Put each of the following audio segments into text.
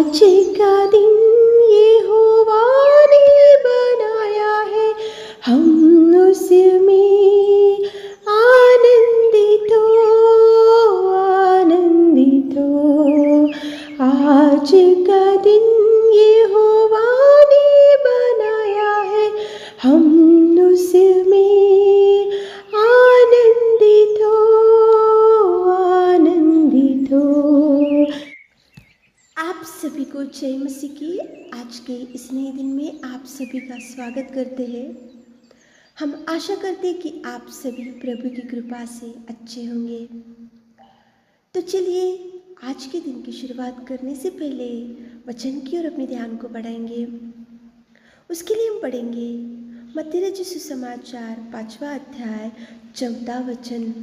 आज का दिन यहोवा ने बनाया है, हम उसमें आनंदित हो, आनंदित हो। आज का दिन यहोवा ने बनाया है, हम उसमें आनंदित हो, आनंदित हो। आप सभी को जय मसीह की। आज के इस नए दिन में आप सभी का स्वागत करते हैं। हम आशा करते हैं कि आप सभी प्रभु की कृपा से अच्छे होंगे। तो चलिए आज के दिन की शुरुआत करने से पहले वचन की ओर अपने ध्यान को बढ़ाएंगे। उसके लिए हम पढ़ेंगे मत्ती रचित सुसमाचार 5वां अध्याय 14वां वचन।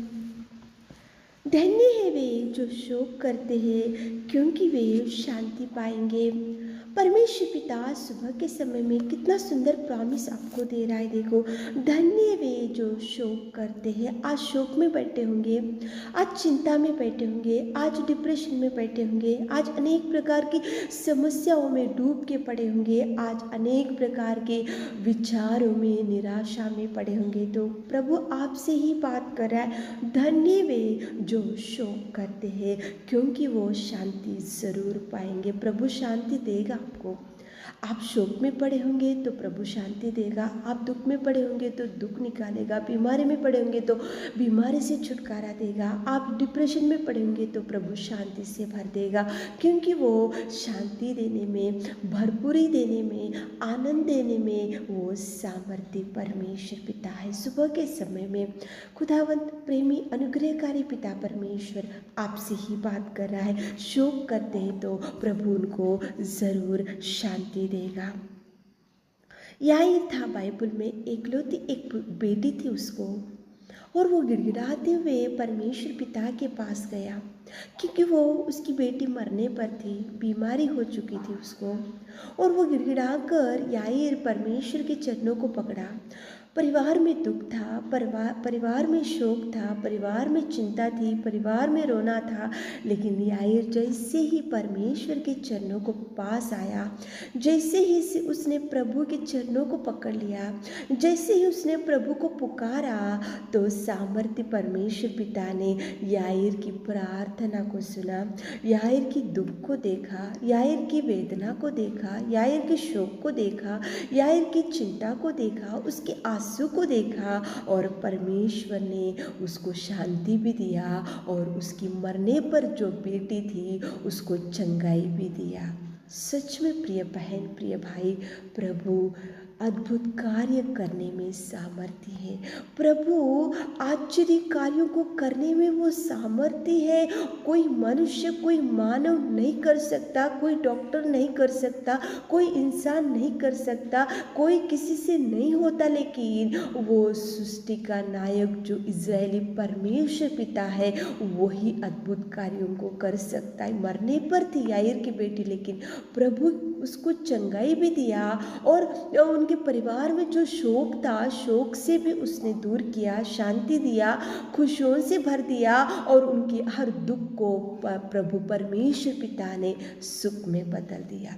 धन्य है वे जो शोक करते हैं, क्योंकि वे शांति पाएंगे। परमेश्वर पिता सुबह के समय में कितना सुंदर प्रॉमिस आपको दे रहा है। देखो, धन्य वे जो शोक करते हैं। आज शोक में बैठे होंगे, आज चिंता में बैठे होंगे, आज डिप्रेशन में बैठे होंगे, आज अनेक प्रकार की समस्याओं में डूब के पड़े होंगे, आज अनेक प्रकार के विचारों में, निराशा में पड़े होंगे। तो प्रभु आपसे ही बात कर रहा है, धन्य वे जो शोक करते हैं, क्योंकि वो शांति ज़रूर पाएंगे। प्रभु शांति देगा आपको। आप शोक में पड़े होंगे तो प्रभु शांति देगा, आप दुख में पड़े होंगे तो दुख निकालेगा, बीमारी में पड़े होंगे तो बीमारी से छुटकारा देगा, आप डिप्रेशन में पड़े होंगे तो प्रभु शांति से भर देगा, क्योंकि वो शांति देने में, भरपूरी देने में, आनंद देने में वो सामर्थ्य परमेश्वर पिता है। सुबह के समय में खुदावंत प्रेमी अनुग्रहकारी पिता परमेश्वर आपसे ही बात कर रहा है। शोक करते हैं तो प्रभु उनको ज़रूर शांति देगा। याईर था बाइबल में, एकलौती एक बेटी थी उसको, और वो गिड़गिड़ाते हुए परमेश्वर पिता के पास गया, क्योंकि वो उसकी बेटी मरने पर थी, बीमारी हो चुकी थी उसको। और वो गिड़गिड़ा कर याईर परमेश्वर के चरणों को पकड़ा। परिवार में दुख था, परिवार में शोक था, परिवार में चिंता थी, परिवार में रोना था, लेकिन याईर जैसे ही परमेश्वर के चरणों को पास आया, जैसे ही उसने प्रभु के चरणों को पकड़ लिया, जैसे ही उसने प्रभु को पुकारा, तो सामर्थ्य परमेश्वर पिता ने याईर की प्रार्थना को सुना, याईर की दुख को देखा, याईर की वेदना को देखा, याईर के शोक को देखा, याईर की चिंता को देखा, उसके आंसू को देखा, और परमेश्वर ने उसको शांति भी दिया, और उसकी मरने पर जो बेटी थी उसको चंगाई भी दिया। सच में प्रिय बहन, प्रिय भाई, प्रभु अद्भुत कार्य करने में सामर्थ्य है। प्रभु आश्चर्य कार्यों को करने में वो सामर्थ्य है। कोई मनुष्य, कोई मानव नहीं कर सकता, कोई डॉक्टर नहीं कर सकता, कोई इंसान नहीं कर सकता, कोई किसी से नहीं होता, लेकिन वो सृष्टि का नायक जो इज़राइली परमेश्वर पिता है, वही अद्भुत कार्यों को कर सकता है। मरने पर थी याईर की बेटी, लेकिन प्रभु उसको चंगाई भी दिया, और उनके परिवार में जो शोक था, शोक से भी उसने दूर किया, शांति दिया, खुशियों से भर दिया, और उनकी हर दुख को प्रभु परमेश्वर पिता ने सुख में बदल दिया।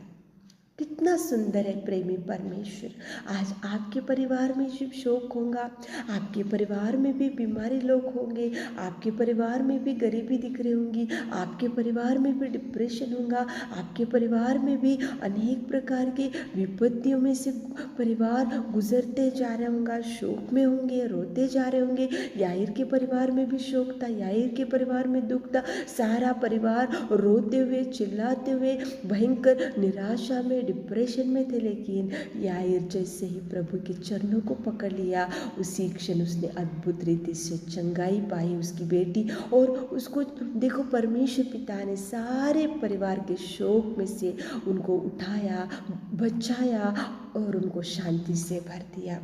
कितना सुंदर है प्रेमी परमेश्वर। आज आपके परिवार में जब शोक होगा, आपके परिवार में भी बीमारी लोग होंगे, आपके परिवार में भी गरीबी दिख रही होंगी, आपके परिवार में भी डिप्रेशन होगा, आपके परिवार में भी अनेक प्रकार की विपत्तियों में से परिवार गुजरते जा रहा होगा, शोक में होंगे, रोते जा रहे होंगे। याईर के परिवार में भी शोक था, याईर के परिवार में दुख था, सारा परिवार रोते हुए, चिल्लाते हुए, भयंकर निराशा में, डिप्रेशन में थे, लेकिन याईर जैसे ही प्रभु के चरणों को पकड़ लिया, उसी क्षण उसने अद्भुत रीति से चंगाई पाई उसकी बेटी, और उसको देखो परमेश्वर पिता ने सारे परिवार के शोक में से उनको उठाया, बचाया, और उनको शांति से भर दिया।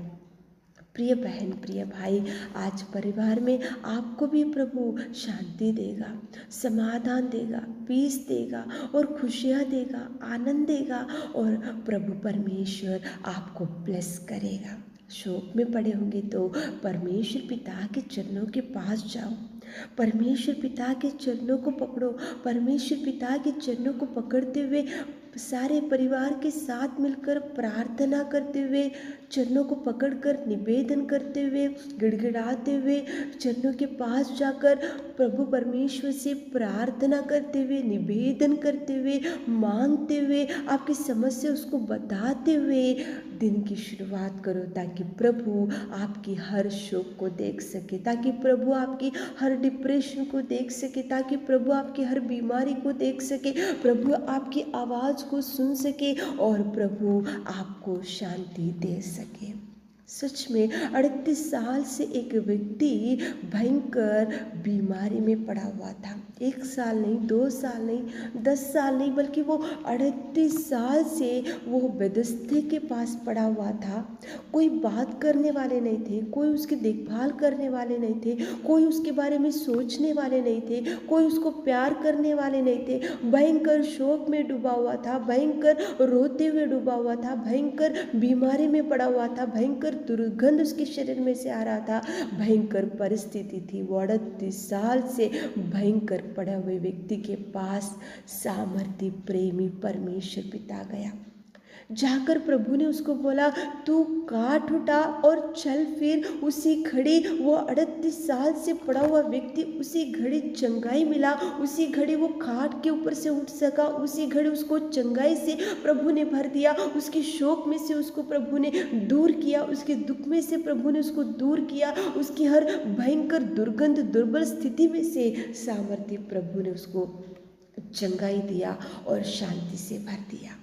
प्रिय बहन, प्रिय भाई, आज परिवार में आपको भी प्रभु शांति देगा, समाधान देगा, पीस देगा, और खुशियाँ देगा, आनंद देगा, और प्रभु परमेश्वर आपको ब्लेस करेगा। शोक में पड़े होंगे तो परमेश्वर पिता के चरणों के पास जाओ, परमेश्वर पिता के चरणों को पकड़ो, परमेश्वर पिता के चरणों को पकड़ते हुए सारे परिवार के साथ मिलकर प्रार्थना करते हुए, चरणों को पकड़कर निवेदन करते हुए, गिड़गिड़ाते हुए, चरणों के पास जाकर प्रभु परमेश्वर से प्रार्थना करते हुए, निवेदन करते हुए, मांगते हुए, आपकी समस्या उसको बताते हुए दिन की शुरुआत करो, ताकि प्रभु आपकी हर शोक को देख सके, ताकि प्रभु आपकी हर डिप्रेशन को देख सके, ताकि प्रभु आपकी हर बीमारी को देख सके, प्रभु आपकी आवाज़ को सुन सके और प्रभु आपको शांति दे सके। सच में 38 साल से एक व्यक्ति भयंकर बीमारी में पड़ा हुआ था। 1 साल नहीं, 2 साल नहीं, 10 साल नहीं, बल्कि वो 38 साल से वो बेदस्ते के पास पड़ा हुआ था। कोई बात करने वाले नहीं थे, कोई उसकी देखभाल करने वाले नहीं थे, कोई उसके बारे में सोचने वाले नहीं थे, कोई उसको प्यार करने वाले नहीं थे। भयंकर शोक में डूबा हुआ था, भयंकर रोते हुए डूबा हुआ था, भयंकर बीमारी में पड़ा हुआ था, भयंकर दुर्गंध उसके शरीर में से आ रहा था, भयंकर परिस्थिति थी। वो 38 साल से भयंकर पड़े हुए व्यक्ति के पास सामर्थ्य प्रेमी परमेश्वर पिता गया। जाकर प्रभु ने उसको बोला, तू काट उठा और चल फिर। उसी घड़ी वो 38 साल से पड़ा हुआ व्यक्ति, उसी घड़ी चंगाई मिला, उसी घड़ी वो खाट के ऊपर से उठ सका, उसी घड़ी उसको चंगाई से प्रभु ने भर दिया, उसके शोक में से उसको प्रभु ने दूर किया, उसके दुख में से प्रभु ने उसको दूर किया, उसकी हर भयंकर दुर्गंध दुर्बल स्थिति में से सामर्थ्य प्रभु ने उसको चंगाई दिया और शांति से भर दिया।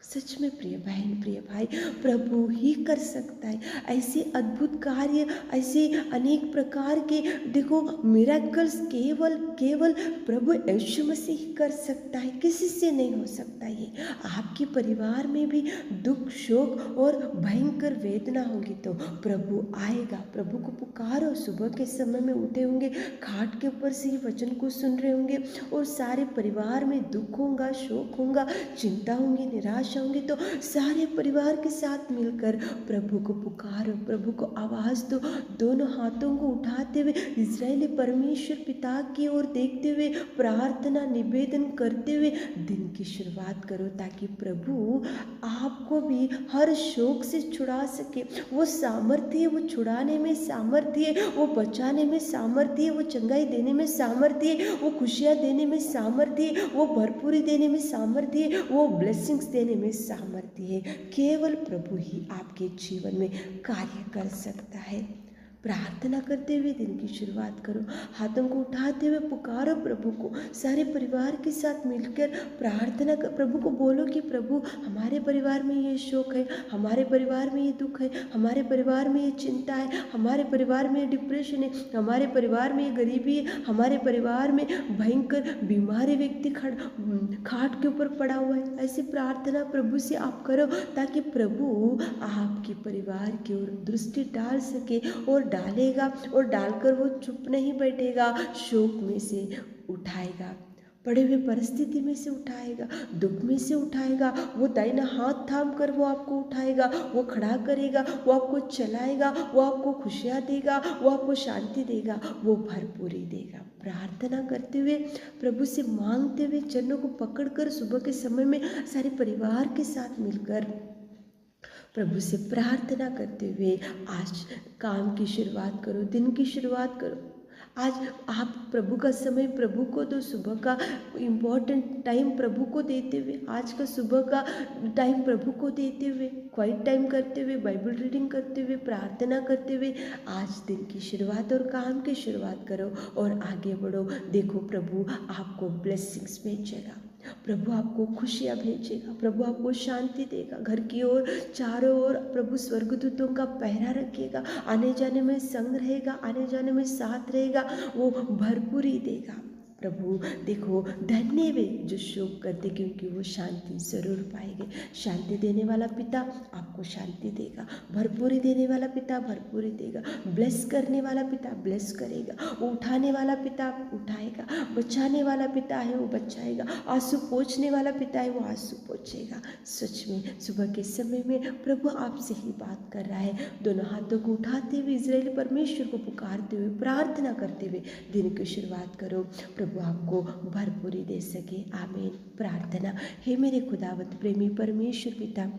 सच में प्रिय बहन, प्रिय भाई, प्रभु ही कर सकता है ऐसे अद्भुत कार्य, ऐसे अनेक प्रकार के देखो मिरेकल्स केवल प्रभु यीशु मसीह ही कर सकता है, किसी से नहीं हो सकता। ये आपके परिवार में भी दुख, शोक और भयंकर वेदना होगी तो प्रभु आएगा। प्रभु को पुकारो। सुबह के समय में उठे होंगे, खाट के ऊपर से ही वचन को सुन रहे होंगे और सारे परिवार में दुख होगा, शोक होगा, चिंता होंगी, निराशा होंगी, तो सारे परिवार के साथ मिलकर प्रभु को पुकारो, प्रभु को आवाज़ दो। दोनों हाथों को उठाते हुए इज़राइली परमेश्वर पिता की ओर देखते हुए प्रार्थना निवेदन करते हुए दिन की शुरुआत करो, ताकि प्रभु आपको भी हर शोक से छुड़ा सके। वो सामर्थ्य है, वो छुड़ाने में सामर्थ्य है, वो बचाने में सामर्थ्य है, वो चंगाई देने में सामर्थ्य है, वो खुशियाँ देने में सामर्थ्य है, वो भरपूरी देने में सामर्थ्य है, वो ब्लेसिंग्स देने में सामर्थ्य है। केवल प्रभु ही आपके जीवन में कार्य कर सकता है। प्रार्थना करते हुए दिन की शुरुआत करो, हाथों को उठाते हुए पुकारो प्रभु को। सारे परिवार के साथ मिलकर प्रार्थना कर, प्रभु को बोलो कि प्रभु हमारे परिवार में ये शोक है, हमारे परिवार में ये दुख है, हमारे परिवार में ये चिंता है, हमारे परिवार में ये डिप्रेशन है, हमारे परिवार में ये गरीबी है, हमारे परिवार में भयंकर बीमारी व्यक्ति खाट के ऊपर पड़ा हुआ है। ऐसी प्रार्थना प्रभु से आप करो, ताकि प्रभु आपके परिवार की ओर दृष्टि डाल सके और डालेगा, और डालकर वो चुप नहीं बैठेगा, शोक में से उठाएगा, पड़े हुए परिस्थिति में से उठाएगा, दुख में से उठाएगा। वो दाहिना हाथ थाम कर वो आपको उठाएगा, वो खड़ा करेगा, वो आपको चलाएगा, वो आपको खुशियाँ देगा, वो आपको शांति देगा, वो भरपूरी देगा। प्रार्थना करते हुए, प्रभु से मांगते हुए, चरणों को पकड़कर सुबह के समय में सारे परिवार के साथ मिलकर प्रभु से प्रार्थना करते हुए आज काम की शुरुआत करो, दिन की शुरुआत करो। आज आप प्रभु का समय प्रभु को दो, सुबह का इम्पोर्टेंट टाइम प्रभु को देते हुए, आज का सुबह का टाइम प्रभु को देते हुए, क्वाइट टाइम करते हुए, बाइबल रीडिंग करते हुए, प्रार्थना करते हुए आज दिन की शुरुआत और काम की शुरुआत करो और आगे बढ़ो। देखो प्रभु आपको ब्लेसिंग्स भेजेगा, प्रभु आपको खुशियाँ भेजेगा, प्रभु आपको शांति देगा। घर की ओर चारों ओर प्रभु स्वर्गदूतों का पहरा रखेगा, आने जाने में संग रहेगा, आने जाने में साथ रहेगा, वो भरपूरी देगा। प्रभु देखो धन्य वे जो शोक करते, क्योंकि वो शांति जरूर पाएंगे। शांति देने वाला पिता आपको शांति देगा, भरपूरी देने वाला पिता भरपूरी देगा, ब्लेस करने वाला पिता ब्लेस करेगा, वो उठाने वाला पिता उठाएगा, बचाने वाला पिता है वो बचाएगा, आंसू पोंछने वाला पिता है वो आंसू पोंछेगा। सच में सुबह के समय में प्रभु आपसे ही बात कर रहा है। दोनों हाथों को उठाते हुए इज़राइली परमेश्वर को पुकारते हुए प्रार्थना करते हुए दिन की शुरुआत करो। प्रभु प्रभु आपको भरपूरी दे सके। आमीन। प्रार्थना। हे मेरे खुदावंत प्रेमी परमेश्वर पिता,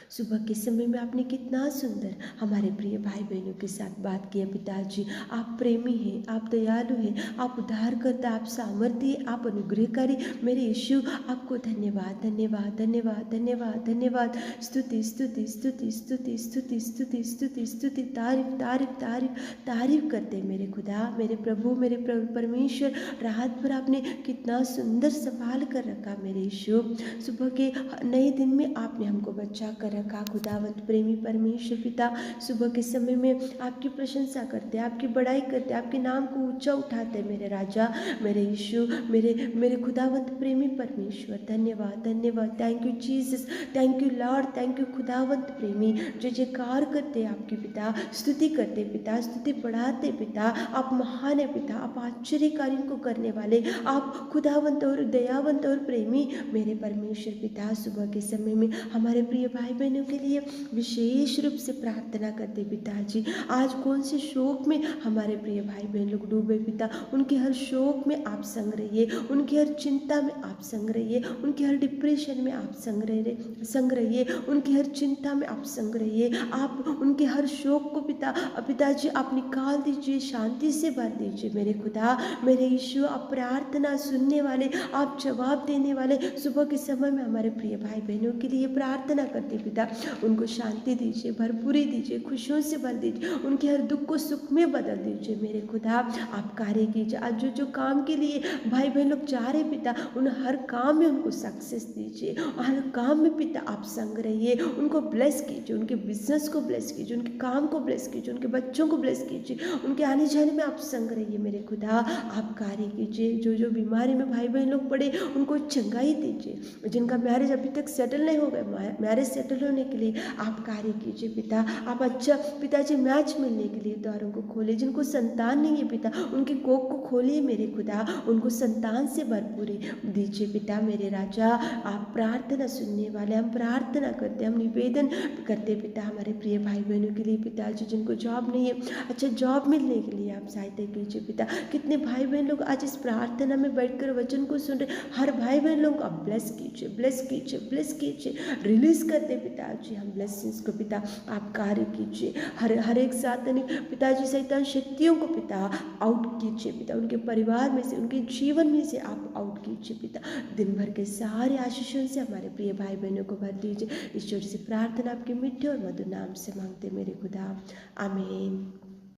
सुबह के समय में आपने कितना सुंदर हमारे प्रिय भाई बहनों के साथ बात किया पिताजी। आप प्रेमी हैं, आप दयालु हैं, आप उद्धारकर्ता, आप सामर्थ्य, आप अनुग्रहकारी। मेरे यीशु आपको धन्यवाद धन्यवाद धन्यवाद धन्यवाद धन्यवाद। स्तुति स्तुति स्तुति स्तुति स्तुति स्तुति स्तुति स्तुति, तारीफ तारीफ तारीफ तारीफ करते मेरे खुदा, मेरे प्रभु, मेरे परमेश्वर। रात भर आपने कितना सुंदर संभाल कर रखा मेरे यीशु। सुबह के नए दिन में आपने हमको बचा कर रखा खुदावंत प्रेमी परमेश्वर पिता। सुबह के समय में आपकी प्रशंसा करते, आपकी बड़ाई करते, आपके नाम को ऊंचा उठाते मेरे राजा, मेरे यीशु, मेरे खुदावंत प्रेमी परमेश्वर। धन्यवाद धन्यवाद। Thank you Jesus, thank you Lord, thank you खुदावंत प्रेमी। जय जयकार करते आपकी पिता, स्तुति करते पिता, स्तुति बढ़ाते पिता। आप महान है पिता, आप आश्चर्य कार्यों को करने वाले, आप खुदावंत और दयावंत और प्रेमी मेरे परमेश्वर पिता। सुबह के समय में हमारे प्रिय भाई बहनों के लिए विशेष रूप से प्रार्थना करते पिताजी। आज कौन से शोक में हमारे प्रिय भाई बहन लोग डूबे पिता, उनके हर शोक में आप संग रहिए, उनकी हर चिंता में आप संग रहिए, उनके हर डिप्रेशन में आप संग रहिए, उनकी हर चिंता में आप संग रहिए। आप उनके हर शोक को पिताजी आप निकाल दीजिए, शांति से भर दीजिए मेरे खुदा, मेरे यीशु। आप प्रार्थना सुनने वाले, आप जवाब देने वाले। सुबह के समय में हमारे प्रिय भाई बहनों के लिए प्रार्थना करते पिता, उनको शांति दीजिए, भरपूरी दीजिए, खुशियों से भर दीजिए, उनके हर दुख को सुख में बदल दीजिए मेरे खुदा। आप कार्य कीजिए। आज जो काम के लिए भाई बहन लोग जा रहे पिता, उन हर काम में उनको सक्सेस दीजिए, हर काम में पिता आप संग रहिए, उनको ब्लेस कीजिए, उनके बिजनेस को ब्लेस कीजिए, उनके काम को ब्लेस कीजिए, उनके बच्चों को ब्लेस कीजिए, उनके आने जाने में आप संग रहिए मेरे खुदा। आप कार्य कीजिए। जो बीमारी में भाई बहन लोग पड़े, उनको चंगाई दीजिए। जिनका मैरिज अभी तक सेटल नहीं हो गया, मैरिज सेटल होने के लिए आप कार्य कीजिए पिता। आप अच्छा पिताजी मैच मिलने के लिए द्वारों को खोले। जिनको संतान नहीं है पिता, उनके कोख को खोलिए मेरे खुदा, उनको संतान से भरपूरी दीजिए पिता मेरे राजा। आप प्रार्थना सुनने वाले, हम प्रार्थना करते, हम निवेदन करते पिता हमारे प्रिय भाई बहनों के लिए पिताजी, जिनको जॉब नहीं है, अच्छा जॉब मिलने के लिए आप सहायता कीजिए पिता। कितने भाई बहन लोग आज इस प्रार्थना में बैठकर वचन को सुन रहे, हर भाई बहन लोग आप ब्लेस कीजिए, ब्लेस कीजिए, ब्लेस कीजिए, रिलीज करते पिताजी हम ब्लेसिंग्स को पिता। आप कार्य कीजिए। हर एक सातनिक पिताजी शैतान शक्तियों को पिता आउट कीजिए पिता, उनके परिवार में से, उनके जीवन में से आप आउट कीजिए पिता। दिन भर के सारे आशीषों से हमारे प्रिय भाई बहनों को भर दीजिए। ईश्वर से प्रार्थना आपके मीठे और मधुर नाम से मांगते मेरे खुदा, आमीन।